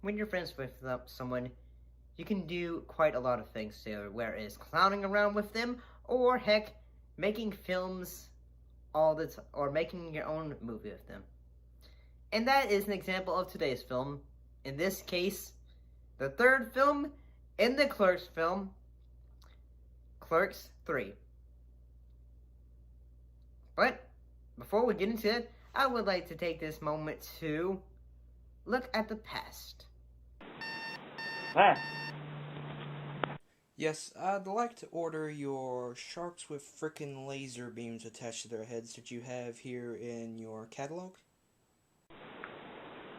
When you're friends with someone, you can do quite a lot of things together, whereas clowning around with them, or heck, making films all the time, or making your own movie with them. And that is an example of today's film. In this case, the third film in the Clerks film, Clerks III. But before we get into it, I would like to take this moment to look at the past. Yes, I'd like to order your sharks with frickin' laser beams attached to their heads that you have here in your catalog.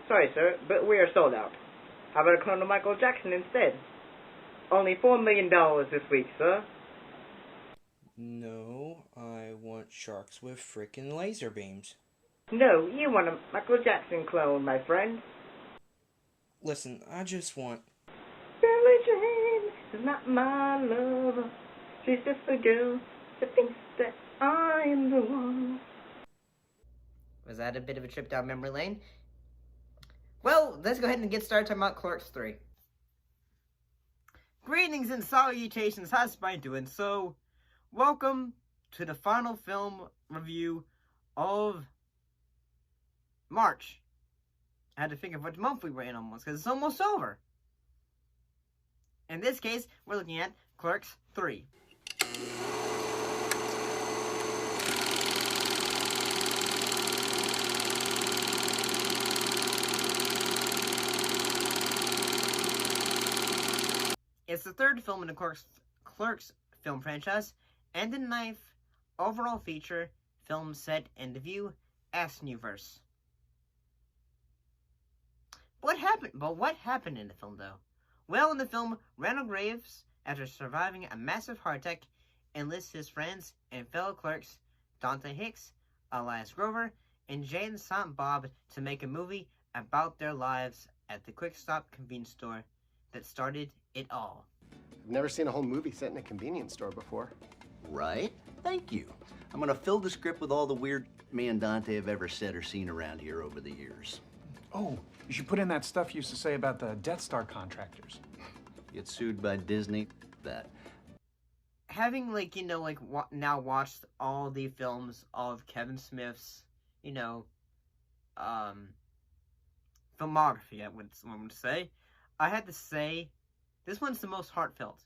Sorry, sir, but we are sold out. How about a clone of Michael Jackson instead? Only $4 million this week, sir. No, I want sharks with frickin' laser beams. No, you want a Michael Jackson clone, my friend. Listen, I just want... Billie Jean is not my lover. She's just a girl that thinks that I'm the one. Was that a bit of a trip down memory lane? Well, let's go ahead and get started talking about Clerks III. Greetings and salutations, how's everybody doing? So, welcome to the final film review of March. I had to think of what month we were in almost, because it's almost over. In this case, we're looking at Clerks III. It's the third film in the Clerks film franchise, and the ninth overall feature film set in the View Universe. What happened in the film, though? Well, in the film, Randall Graves, after surviving a massive heart attack, enlists his friends and fellow clerks, Dante Hicks, Elias Grover, and Jay and Silent Bob to make a movie about their lives at the Quick Stop convenience store that started it all. I've never seen a whole movie set in a convenience store before. Right? Thank you. I'm gonna fill the script with all the weird me and Dante have ever said or seen around here over the years. Oh, you should put in that stuff you used to say about the Death Star contractors. Get sued by Disney? That. Having, now watched all the films of Kevin Smith's, filmography, I would say, I had to say, this one's the most heartfelt.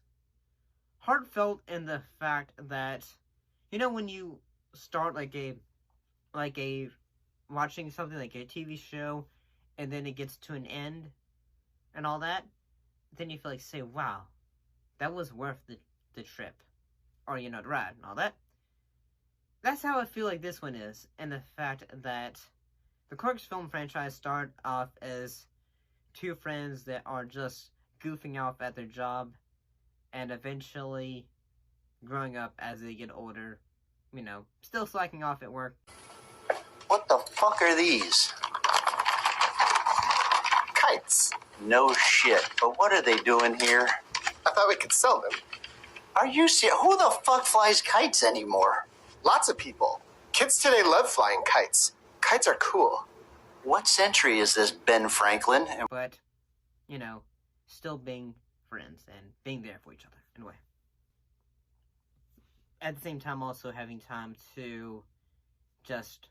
Heartfelt in the fact that, when you start watching something like a TV show, and then it gets to an end, and all that, then you feel like, say, wow, that was worth the trip, or, the ride, and all that. That's how I feel like this one is, and the fact that the Clerks film franchise started off as two friends that are just goofing off at their job, and eventually growing up as they get older, still slacking off at work. What the fuck are these? Kites. No shit, but what are they doing here? I thought we could sell them. Are you serious? Who the fuck flies kites anymore? Lots of people. Kids today love flying kites. Kites are cool. What century is this, Ben Franklin? But, still being friends and being there for each other, anyway. At the same time, also having time to just,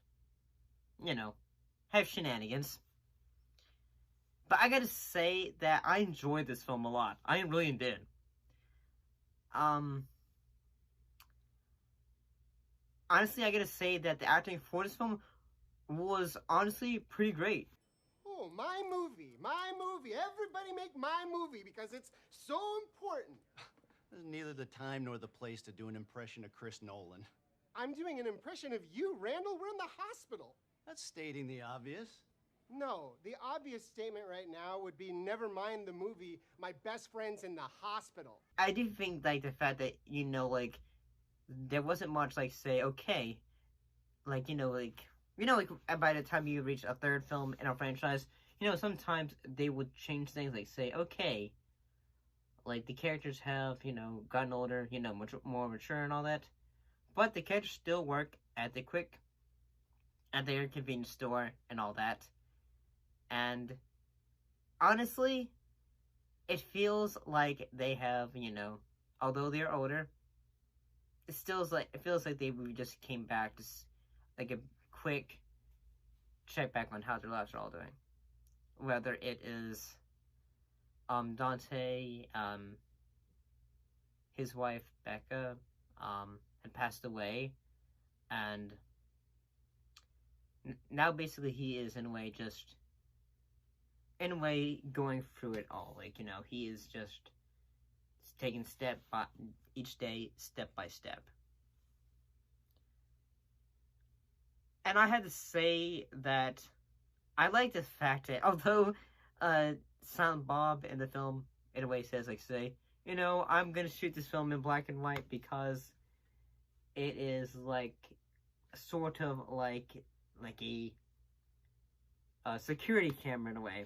have shenanigans. But I gotta say that I enjoyed this film a lot. I really did. Honestly, I gotta say that the acting for this film was honestly pretty great. Oh, my movie. Everybody make my movie because it's so important. This is neither the time nor the place to do an impression of Chris Nolan. I'm doing an impression of you, Randall. We're in the hospital. That's stating the obvious. No, the obvious statement right now would be never mind the movie, my best friend's in the hospital. I do think, the fact that, there wasn't much, say, okay, by the time you reach a third film in a franchise, sometimes they would change things, say, okay, the characters have, gotten older, much more mature and all that, But the characters still work at their convenience store and all that. And honestly, it feels like they have, although they're older, it feels like they just came back, just like a quick check back on how their lives are all doing. Whether it is Dante, his wife Becca, had passed away, and now basically he is in a way going through it all. Like, he is just taking each day, step by step. And I had to say that I like the fact that, although Silent Bob in the film in a way says, I'm gonna shoot this film in black and white because it is sort of like a security camera in a way.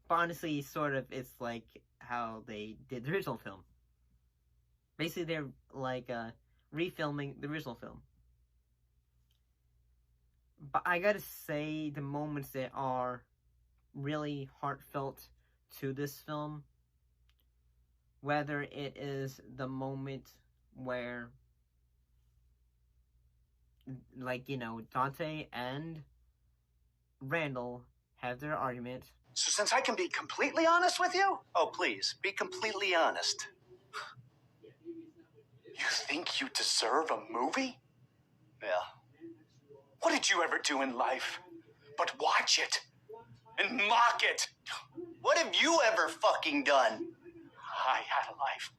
But honestly, sort of, it's like how they did the original film. Basically, they're refilming the original film. But I gotta say, the moments that are really heartfelt to this film, whether it is the moment where, Dante and Randall have their argument. So since I can be completely honest with you? Oh, please, be completely honest. You think you deserve a movie? Yeah. What did you ever do in life but watch it and mock it? What have you ever fucking done? I had a life.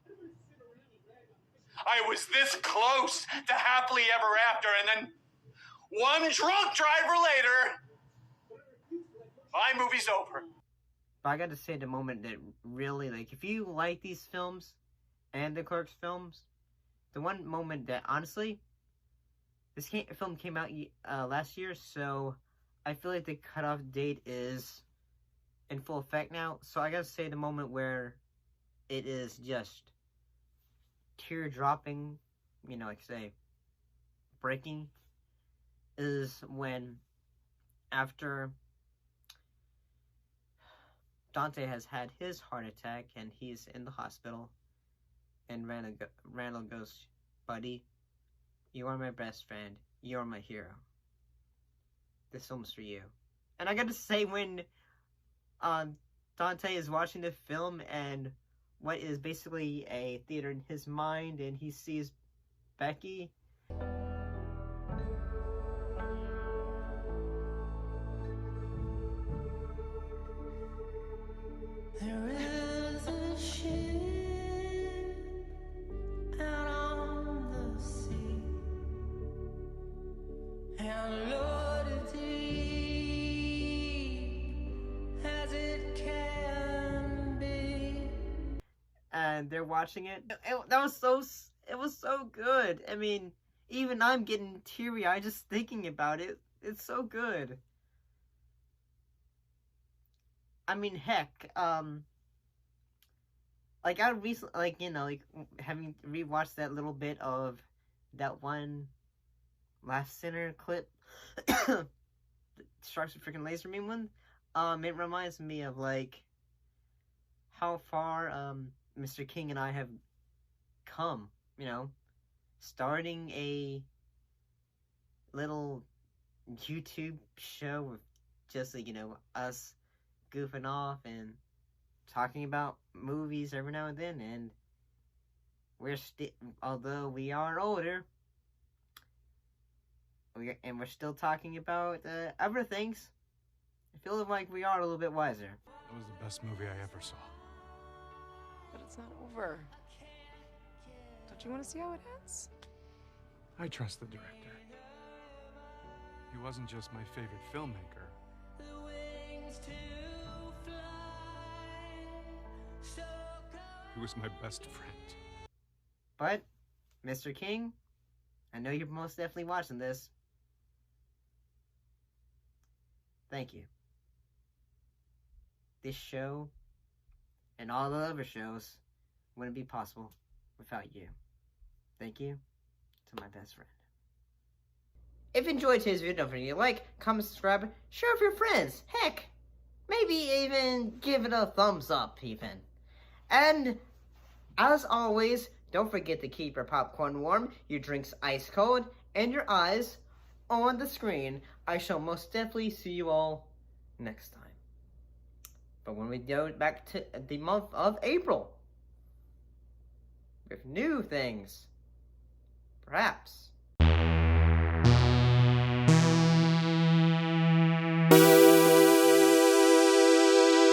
I was this close to happily ever after, and then one drunk driver later, my movie's over. But I gotta say, the moment that really, if you like these films and the Clerks films, the one moment that, honestly, this film came out last year, so I feel like the cutoff date is in full effect now. So I gotta say, the moment where it is just tear-dropping, breaking, is when, after Dante has had his heart attack and he's in the hospital, and Randall goes, "Buddy, you are my best friend. You're my hero. This film's for you." And I gotta say, when Dante is watching the film and what is basically a theater in his mind, and he sees Becky, there is a ship out on the sea, and loaded deep as it can be. and they're watching it. It was so good. I mean, even I'm getting teary-eyed just thinking about it. It's so good. I mean, heck, I recently, having rewatched that little bit of that one Last Sinner clip, the Sharks with Freaking Laser Beam one, it reminds me of, how far, Mr. King and I have come, starting a little YouTube show with just, us goofing off and talking about movies every now and then, and although we are older, we're still talking about other things, I feel like we are a little bit wiser. That was the best movie I ever saw. But it's not over. Don't you want to see how it ends? I trust the director. He wasn't just my favorite filmmaker. He was my best friend. But, Mr. King, I know you're most definitely watching this. Thank you. This show, and all the other shows, wouldn't be possible without you. Thank you. to my best friend. If you enjoyed today's video, don't forget to like, comment, subscribe, share with your friends. Heck, maybe even give it a thumbs up even. And as always, don't forget to keep your popcorn warm, your drinks ice cold, and your eyes on the screen. I shall most definitely see you all next time. But when we go back to the month of April, with new things, perhaps